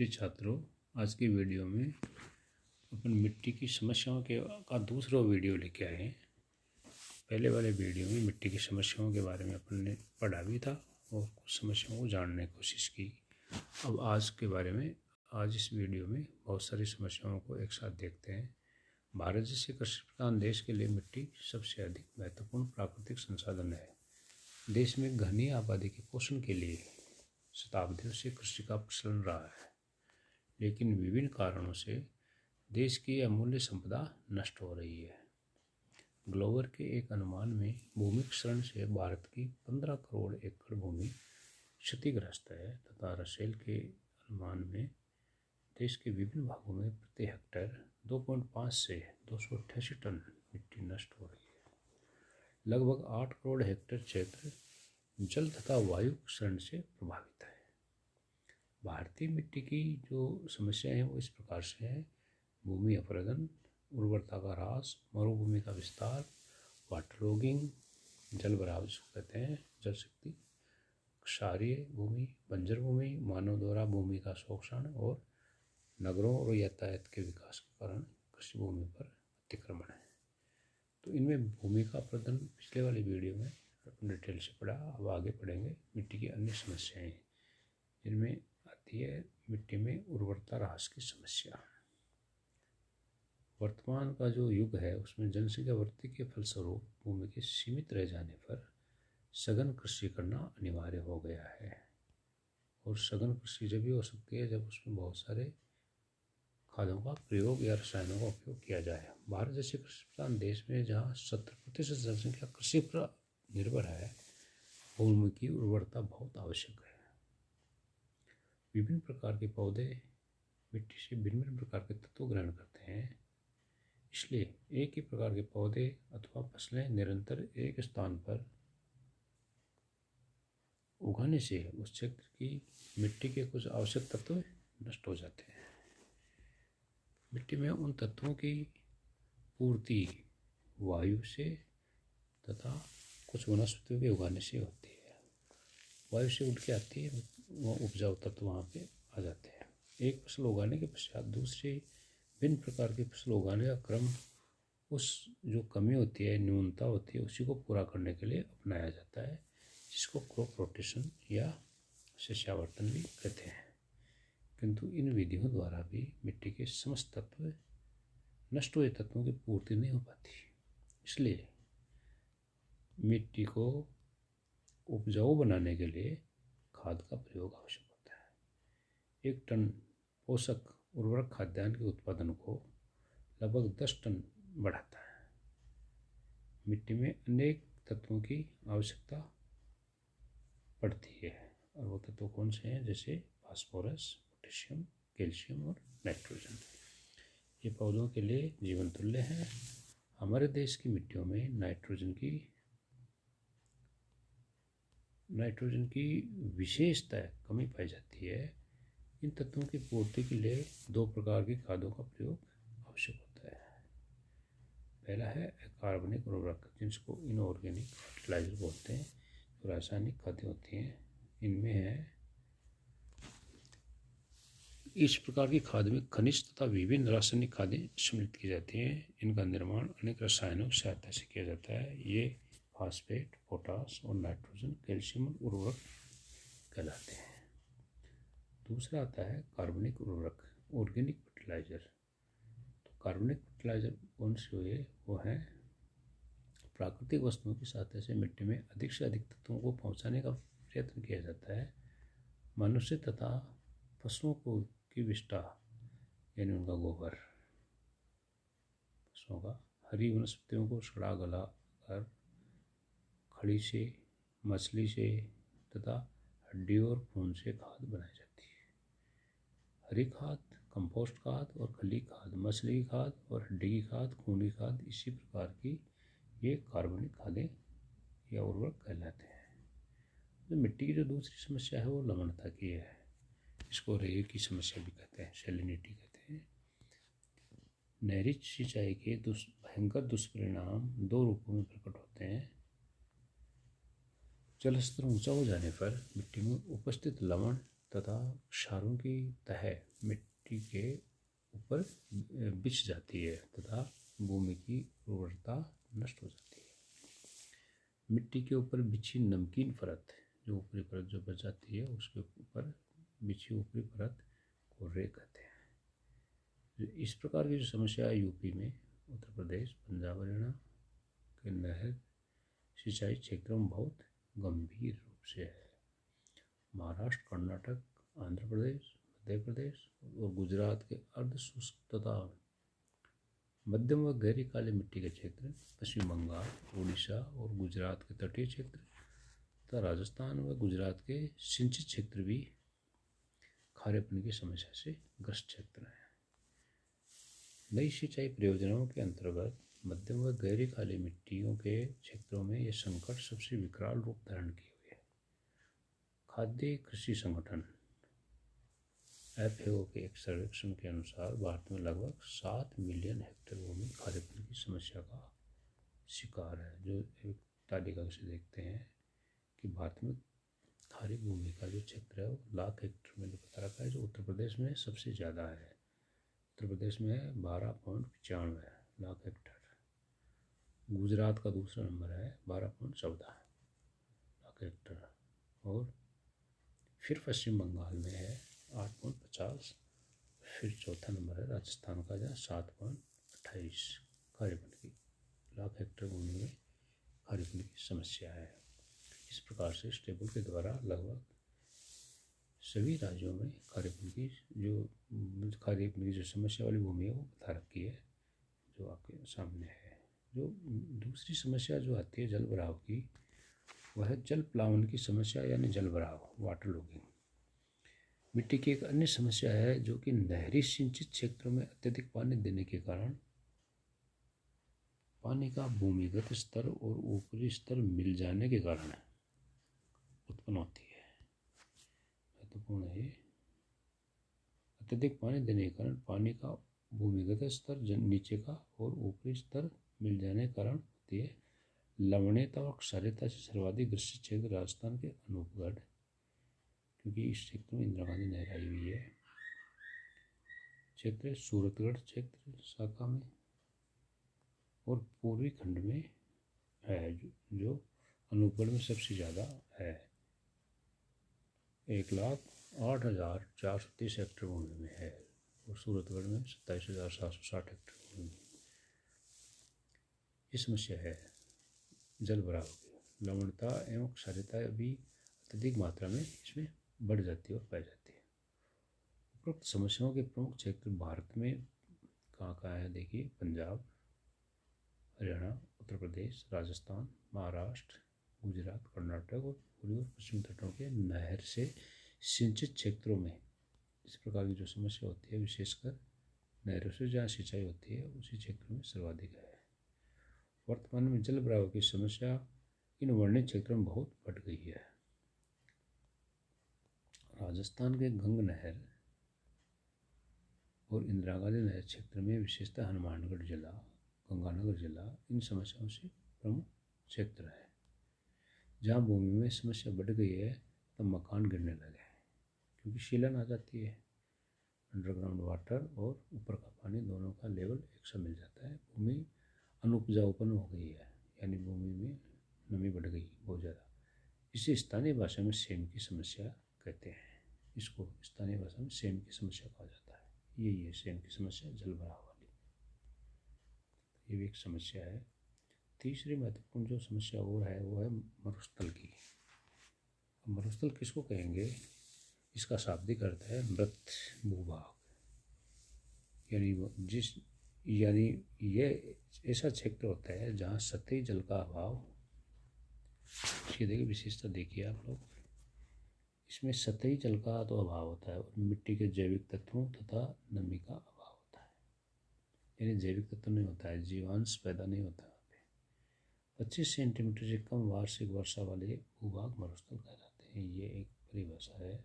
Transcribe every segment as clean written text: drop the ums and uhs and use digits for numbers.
प्रिय छात्रों, आज की वीडियो में अपन मिट्टी की समस्याओं का दूसरा वीडियो लेके आए हैं। पहले वाले वीडियो में मिट्टी की समस्याओं के बारे में अपन ने पढ़ा भी था और कुछ समस्याओं को जानने की कोशिश की। अब आज इस वीडियो में बहुत सारी समस्याओं को एक साथ देखते हैं। भारत जैसे कृषि प्रधान देश के लिए मिट्टी सबसे अधिक महत्वपूर्ण प्राकृतिक संसाधन है। देश में घनी आबादी के पोषण के लिए शताब्दियों से कृषि का प्रचलन रहा है, लेकिन विभिन्न कारणों से देश की अमूल्य संपदा नष्ट हो रही है। ग्लोबर के एक अनुमान में भूमि क्षरण से भारत की 15 करोड़ एकड़ भूमि क्षतिग्रस्त है तथा रसेल के अनुमान में देश के विभिन्न भागों में प्रति हेक्टेयर 2.5 से 288 टन मिट्टी नष्ट हो रही है। लगभग 8 करोड़ हेक्टेयर क्षेत्र जल तथा वायु क्षरण से प्रभावित है। भारतीय मिट्टी की जो समस्याएं हैं वो इस प्रकार से हैं: भूमि अपरदन, उर्वरता का ह्रास, मरुभूमि का विस्तार, वाटर लॉगिंग, जल भराव जिसको कहते हैं, जल शक्ति, क्षारीय भूमि, बंजर भूमि, मानव द्वारा भूमि का शोषण और नगरों और यातायात के विकास के कारण कृषि भूमि पर अतिक्रमण है। तो इनमें भूमि का अपरदन पिछले वाली वीडियो में डिटेल से पढ़ा। अब आगे पढ़ेंगे मिट्टी की अन्य समस्याएं, जिनमें आती है मिट्टी में उर्वरता ह्रास की समस्या। वर्तमान का जो युग है उसमें जनसंख्या वृद्धि के फलस्वरूप भूमि के सीमित रह जाने पर सघन कृषि करना अनिवार्य हो गया है। और सघन कृषि जब भी हो सकती है जब उसमें बहुत सारे खादों का प्रयोग या रसायनों का उपयोग किया जाए। भारत जैसे कृषि प्रधान देश में जहाँ 70% जनसंख्या कृषि पर निर्भर है, भूमि की उर्वरता बहुत आवश्यक है। विभिन्न प्रकार के पौधे मिट्टी से भिन्न प्रकार के तत्व ग्रहण करते हैं, इसलिए एक ही प्रकार के पौधे अथवा फसलें निरंतर एक स्थान पर उगाने से उस क्षेत्र की मिट्टी के कुछ आवश्यक तत्व नष्ट हो जाते हैं। मिट्टी में उन तत्वों की पूर्ति वायु से तथा कुछ वनस्पतियों के उगाने से होती है। वायु से उड़ के आती है, वो उपजाऊ तत्व वहाँ पे आ जाते हैं। एक फसल उगाने के पश्चात दूसरी भिन्न प्रकार की फसल उगाने का क्रम उस जो कमी होती है, न्यूनता होती है, उसी को पूरा करने के लिए अपनाया जाता है, जिसको क्रॉप रोटेशन या शस्यावर्तन भी कहते हैं। किंतु इन विधियों द्वारा भी मिट्टी के समस्त तत्व नष्ट हुए तत्वों की पूर्ति नहीं हो पाती। इसलिए मिट्टी को उपजाऊ बनाने के लिए खाद का प्रयोग आवश्यक होता है। 1 टन पोषक उर्वरक खाद्यान्न के उत्पादन को लगभग 10 टन बढ़ाता है। मिट्टी में अनेक तत्वों की आवश्यकता पड़ती है, और वो तत्व कौन से हैं? जैसे फास्फोरस, पोटेशियम, कैल्शियम और नाइट्रोजन। ये पौधों के लिए जीवन तुल्य हैं। हमारे देश की मिट्टियों में नाइट्रोजन की विशेषता कमी पाई जाती है। इन तत्वों की पूर्ति के लिए 2 प्रकार की खादों का प्रयोग आवश्यक होता है। पहला है कार्बनिक उर्वरक, जिसको इनऑर्गेनिक फर्टिलाइजर बोलते हैं, जो रासायनिक खादें होती हैं। इनमें है इस प्रकार की खाद में खनिज तथा विभिन्न रासायनिक खादें सम्मिलित की जाती हैं। इनका निर्माण अनेक रसायनों की सहायता से किया जाता है। ये फास्फेट, पोटास और नाइट्रोजन, कैल्शियम उर्वरक कहलाते हैं। दूसरा आता है कार्बनिक उर्वरक, ऑर्गेनिक फर्टिलाइजर। तो कार्बनिक फर्टिलाइजर कौन से हुए? वो हैं प्राकृतिक वस्तुओं की सहायता से मिट्टी में अधिक से अधिक तत्वों को पहुंचाने का प्रयत्न किया जाता है। मनुष्य तथा पशुओं को की विष्ठा यानी उनका गोबर, पशुओं का, हरी वनस्पतियों को सड़ा गला कर खड़ी से, मछली से तथा हड्डी और खून से खाद बनाई जाती है। हरी खाद, कंपोस्ट खाद और खली खाद, मछली की खाद और हड्डी की खाद, खून की खाद, इसी प्रकार की ये कार्बनिक खादें या उर्वरक कहलाते हैं। तो मिट्टी की जो दूसरी समस्या है वो लवणता की है। इसको रेय की समस्या भी कहते हैं, सैलिनिटी कहते हैं। नहरी सिंचाई के भयंकर दुष्परिणाम 2 रूपों में प्रकट होते हैं। जल स्तर ऊंचा हो जाने पर मिट्टी में उपस्थित लवण तथा क्षारों की तह मिट्टी के ऊपर बिछ जाती है तथा भूमि की उर्वरता नष्ट हो जाती है। मिट्टी के ऊपर बिछी नमकीन परत, जो ऊपरी परत जो बच जाती है, उसके ऊपर बिछी ऊपरी परत को रे कहते हैं। इस प्रकार की जो समस्या है यूपी में, उत्तर प्रदेश, पंजाब, हरियाणा के नहर सिंचाई क्षेत्रों में बहुत गंभीर रूप से है। महाराष्ट्र, कर्नाटक, आंध्र प्रदेश, मध्य प्रदेश और गुजरात के अर्ध शुष्क तथा मध्यम व गहरी काली मिट्टी के क्षेत्र, पश्चिम बंगाल, उड़ीसा और गुजरात के तटीय क्षेत्र तथा राजस्थान व गुजरात के सिंचित क्षेत्र भी खारेपन की समस्या से ग्रस्त क्षेत्र हैं। नई सिंचाई परियोजनाओं के अंतर्गत मध्यम व गहरी काली मिट्टियों के क्षेत्रों में यह संकट सबसे विकराल रूप धारण किए हुए है। खाद्य कृषि संगठन FAO के एक सर्वेक्षण के अनुसार भारत में लगभग 7 मिलियन हेक्टेयर भूमि खारेपन की समस्या का शिकार है। जो एक तालिका से देखते हैं कि भारत में खारी भूमि का जो क्षेत्र है वो लाख हेक्टेयर में बता रखा है, जो उत्तर प्रदेश में सबसे ज़्यादा है। उत्तर प्रदेश में है 12.95 लाख हेक्टेयर। गुजरात का दूसरा नंबर है 12.14 लाख हेक्टेयर और फिर पश्चिम बंगाल में है 8.50, फिर चौथा नंबर है राजस्थान का, जहाँ 7.28 खारेपन की लाख हेक्टेयर भूमि में खारेपन की समस्या है। इस प्रकार से इस टेबल के द्वारा लगभग सभी राज्यों में खारेपन की जो समस्या वाली भूमि है वो बता रखी है, जो आपके सामने है। जो दूसरी समस्या जो आती है जल भराव की, वह है जल प्लावन की समस्या, यानी जल भराव, वाटर लॉगिंग। मिट्टी की एक अन्य समस्या है जो कि नहरी सिंचित क्षेत्रों में अत्यधिक पानी देने के कारण पानी का भूमिगत स्तर और ऊपरी स्तर मिल जाने के कारण उत्पन्न होती है। महत्वपूर्ण है, अत्यधिक पानी देने के कारण पानी का भूमिगत स्तर नीचे का और ऊपरी स्तर मिल जाने के कारण होती है। लवणीयता और क्षारीयता से सर्वाधिक ग्रसित क्षेत्र राजस्थान के अनूपगढ़, क्योंकि इस क्षेत्र में इंदिरा गांधी नहर आई हुई है। क्षेत्र सूरतगढ़ क्षेत्र शाखा में और पूर्वी खंड में है, जो अनूपगढ़ में सबसे ज़्यादा है। 1,08,430 हेक्टेयर भूमि में है और सूरतगढ़ में 27,760 हेक्टेयर भूमि में। ये समस्या है जल भराव की। लवणता एवं क्षारीयता भी अत्यधिक मात्रा में इसमें बढ़ जाती है और पाई जाती है। उपरोक्त समस्याओं के प्रमुख क्षेत्र भारत में कहाँ कहाँ है देखिए, पंजाब, हरियाणा, उत्तर प्रदेश, राजस्थान, महाराष्ट्र, गुजरात, कर्नाटक और पूर्वी और पश्चिमी तटों के नहर से सिंचित क्षेत्रों में इस प्रकार की जो समस्या होती है, विशेषकर नहरों से जहाँ सिंचाई होती है उसी क्षेत्रों में सर्वाधिक है। वर्तमान में जल भराव की समस्या इन वर्णित क्षेत्रों में बहुत बढ़ गई है। राजस्थान के गंग नहर और इंदिरा गांधी नहर क्षेत्र में, विशेषतः हनुमानगढ़ जिला, गंगानगर जिला, इन समस्याओं से प्रमुख क्षेत्र है। जहाँ भूमि में समस्या बढ़ गई है तब मकान गिरने लगे हैं, क्योंकि शीलन आ जाती है। अंडरग्राउंड वाटर और ऊपर का पानी दोनों का लेवल एक सा मिल जाता है। भूमि अनुपजाऊपन हो गई है, यानी भूमि में नमी बढ़ गई बहुत ज़्यादा। इसे स्थानीय भाषा में सेम की समस्या कहते हैं। इसको स्थानीय भाषा में सेम की समस्या कहा जाता है। यही है सेम की समस्या, जल भराव वाली। ये भी एक समस्या है। तीसरी महत्वपूर्ण जो समस्या और है वो है मरुस्थल की। मरुस्थल किसको कहेंगे? इसका शाब्दिक अर्थ है मृत भूभाग, यानी ये ऐसा क्षेत्र होता है जहाँ सतही जल का अभाव। इसकी देखिए विशेषता देखिए आप लोग, इसमें सतही जल का तो अभाव होता है और मिट्टी के जैविक तत्वों तथा नमी का अभाव होता है, यानी जैविक तत्व नहीं होता है, जीवांश पैदा नहीं होता है। 25 सेंटीमीटर से कम वार्षिक वर्षा वाले भूभाग मरुस्थल कहलाते हैं। ये एक परिभाषा है।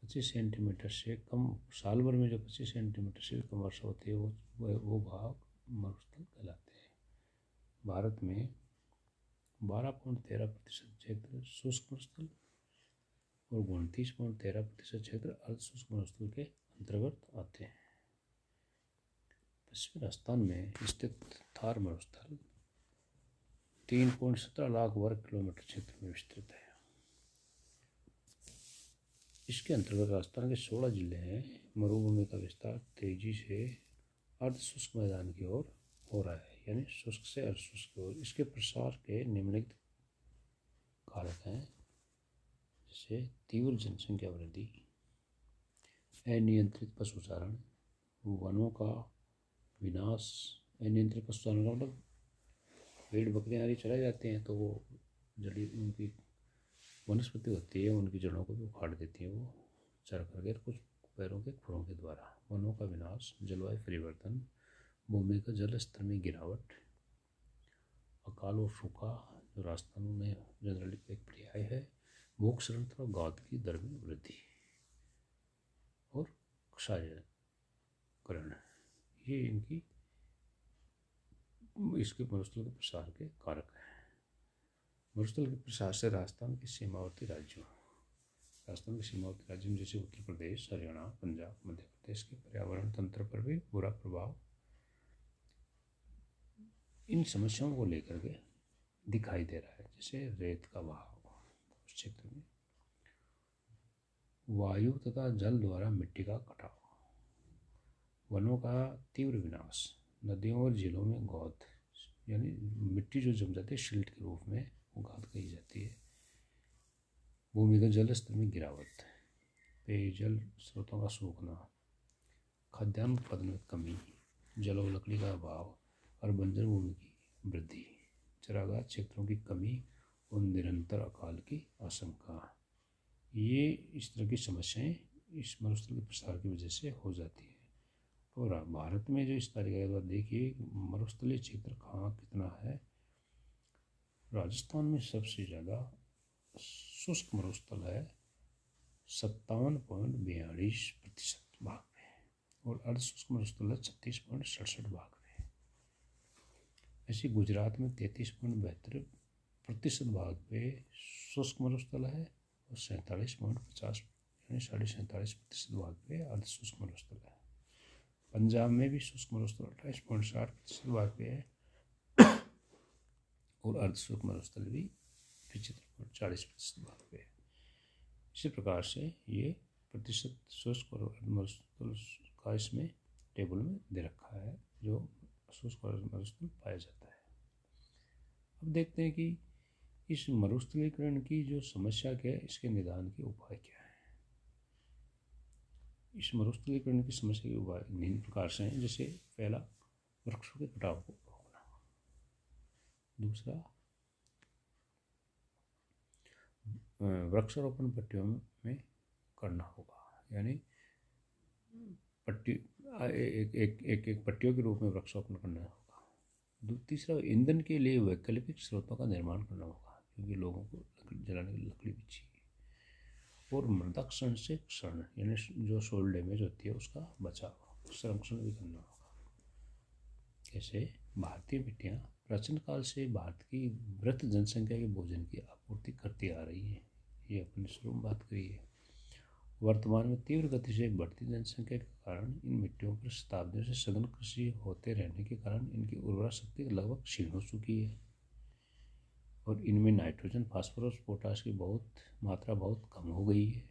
25 सेंटीमीटर से कम, साल भर में जो 25 सेंटीमीटर से कम वर्षा होती है वो भाग मरुस्थल कहलाते हैं। भारत में 12.13% क्षेत्र शुष्क मरुस्थल और 29.13% क्षेत्र अर्धशुष्क मरुस्थल के अंतर्गत आते हैं। पश्चिमी राजस्थान में स्थित थार मरुस्थल 3.17 लाख वर्ग किलोमीटर क्षेत्र में विस्तृत है। इसके अंतर्गत राजस्थान के 16 जिले हैं। मरुभूमि का विस्तार तेजी से अर्धशुष्क मैदान की ओर हो रहा है, यानी शुष्क से अर्धशुष्क की ओर। इसके प्रसार के निम्नलिखित कारक हैं, जैसे तीव्र जनसंख्या वृद्धि, अनियंत्रित पशुचारण, वनों का विनाश। अनियंत्रित पशुचारण का मतलब भेड़ बकरियाँ आदि चराई जाते हैं तो वो जड़ी उनकी वनस्पति होती है, उनकी जड़ों को भी उखाड़ देती है वो चर करके, कुछ पैरों के खुरों के द्वारा। वनों का विनाश, जलवायु परिवर्तन, भूमि का जल स्तर में गिरावट, अकाल और सूखा जो राजस्थान में जनरली एक पर्याय है, भूख श्रृंखला और गाद की दर में वृद्धि और क्षारीकरण, ये इनकी इसके मरुस्थल के प्रसार के कारक हैं। मरुस्थल के प्रसार से राजस्थान के सीमावर्ती राज्यों जैसे उत्तर प्रदेश, हरियाणा, पंजाब, मध्य प्रदेश के पर्यावरण तंत्र पर भी बुरा प्रभाव इन समस्याओं को लेकर के दिखाई दे रहा है। जैसे रेत का बहाव उस क्षेत्र में, वायु तथा जल द्वारा मिट्टी का कटाव, वनों का तीव्र विनाश, नदियों और झीलों में गौद, यानी मिट्टी जो जम जाती है शिल्ट के रूप में, वो गाद कही जाती है। भूमि का जल स्तर में गिरावट, पेयजल स्रोतों का सूखना, खाद्यान्न उत्पादन में कमी, जल और लकड़ी का अभाव और बंजर भूमि की वृद्धि, चरागाह क्षेत्रों की कमी और निरंतर अकाल की आशंका, ये इस तरह की समस्याएं इस मरुस्थल के प्रसार की वजह से हो जाती है। और भारत में जो इस तालिका के बाद देखिए मरुस्थलीय क्षेत्र कहाँ कितना है। राजस्थान में सबसे ज़्यादा शुष्क मरुस्थल है 57.42% भाग में, और अर्धशुष्क मरुस्थल है 36.67 भाग में। ऐसे गुजरात में 33.72% भाग पे शुष्क मरुस्थल है और 47.50 यानी 47.5% भाग पे अर्धशुष्क मरुस्थल है। पंजाब में भी शुष्क मरुस्थल 28.60% भाग पे है और अर्धशुष्क मरुस्थल भी 45.40% भाग पे है। इसी प्रकार से ये प्रतिशत शुष्क और अर्धमरुस्थल का इसमें टेबल में दे रखा है जो शुष्क और मरुस्थल पाया जाता है। अब देखते हैं कि इस मरुस्थलीकरण की जो समस्या क्या है, इसके निदान के उपाय क्या है। इस मरुस्थलीकरण की समस्या के उपाय निम्न प्रकार से हैं। जैसे पहला, वृक्षों के कटाव को रोकना। दूसरा, वृक्षारोपण पट्टियों में करना होगा, यानी पट्टी एक पट्टियों के रूप में वृक्षारोपण करना होगा। तीसरा, ईंधन के लिए वैकल्पिक स्रोतों का निर्माण करना होगा, क्योंकि लोगों को जलाने की लकड़ी भी चाहिए। और मृदा क्षरण से क्षरण, यानी जो सोइल डैमेज होती है उसका बचाव, संरक्षण भी करना होगा। कैसे? भारतीय मिट्टियाँ प्राचीन काल से भारत की वृहत जनसंख्या के भोजन की आपूर्ति करती आ रही है, ये अपने शुरू में बात करी है। वर्तमान में तीव्र गति से बढ़ती जनसंख्या के कारण इन मिट्टियों पर शताब्दियों से सघन कृषि होते रहने के कारण इनकी उर्वरा शक्ति लगभग क्षीण हो चुकी है और इनमें नाइट्रोजन, फास्फोरस, पोटाश की मात्रा बहुत कम हो गई है।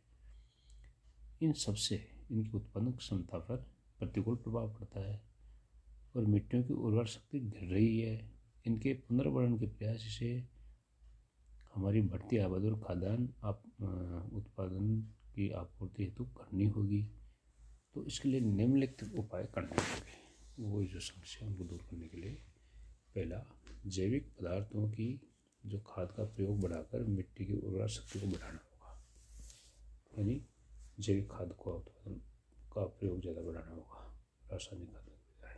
इन सबसे इनकी उत्पादन क्षमता पर प्रतिकूल प्रभाव पड़ता है और मिट्टियों की उर्वरा शक्ति गिर रही है। इनके पुनर्वर्ण के प्रयास से हमारी बढ़ती आबादी और खाद्यान्न उत्पादन की आपूर्ति हेतु करनी होगी। तो इसके लिए निम्नलिखित उपाय करने होंगे। वो जो समस्या उनको दूर करने के लिए, पहला, जैविक पदार्थों की जो खाद का प्रयोग बढ़ाकर मिट्टी की उर्वरा शक्ति को बढ़ाना होगा, यानी जैविक खाद को उत्पादन का प्रयोग ज़्यादा बढ़ाना होगा, रासायनिक खाद की बजाय।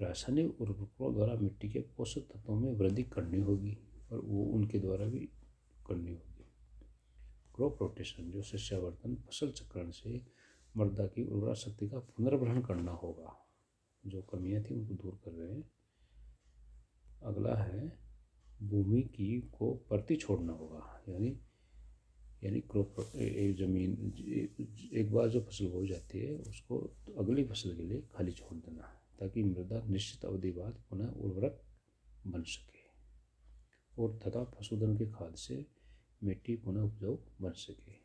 रासायनिक उर्वरकों द्वारा मिट्टी के पोषक तत्वों में वृद्धि करनी होगी और वो उनके द्वारा भी करनी होगी। क्रॉप रोटेशन, जो सस्यावर्धन फसल चक्रण से मृदा की उर्वरा शक्ति का पुनर्ग्रहण करना होगा, जो कमियां थी उनको दूर कर रहे हैं। अगला है, भूमि की को परती छोड़ना होगा, यानी यानी क्रॉप ज़मीन एक बार जो फसल हो जाती है उसको तो अगली फसल के लिए खाली छोड़ देना, ताकि मृदा निश्चित अवधि बाद पुनः उर्वरक बन सके और तथा पशुधन के खाद से मिट्टी पुनः उपजाऊ बन सके।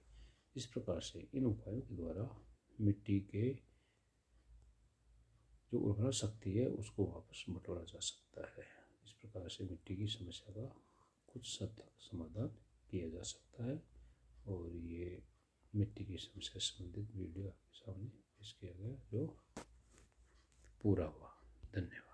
इस प्रकार से इन उपायों के द्वारा मिट्टी के जो उर्वरा शक्ति है उसको वापस बटोरा जा सकता है। इस प्रकार से मिट्टी की समस्या का कुछ हद तक समाधान किया जा सकता है। और ये मिट्टी की समस्या से संबंधित वीडियो आपके सामने पेश किया गया जो पूरा हुआ। धन्यवाद।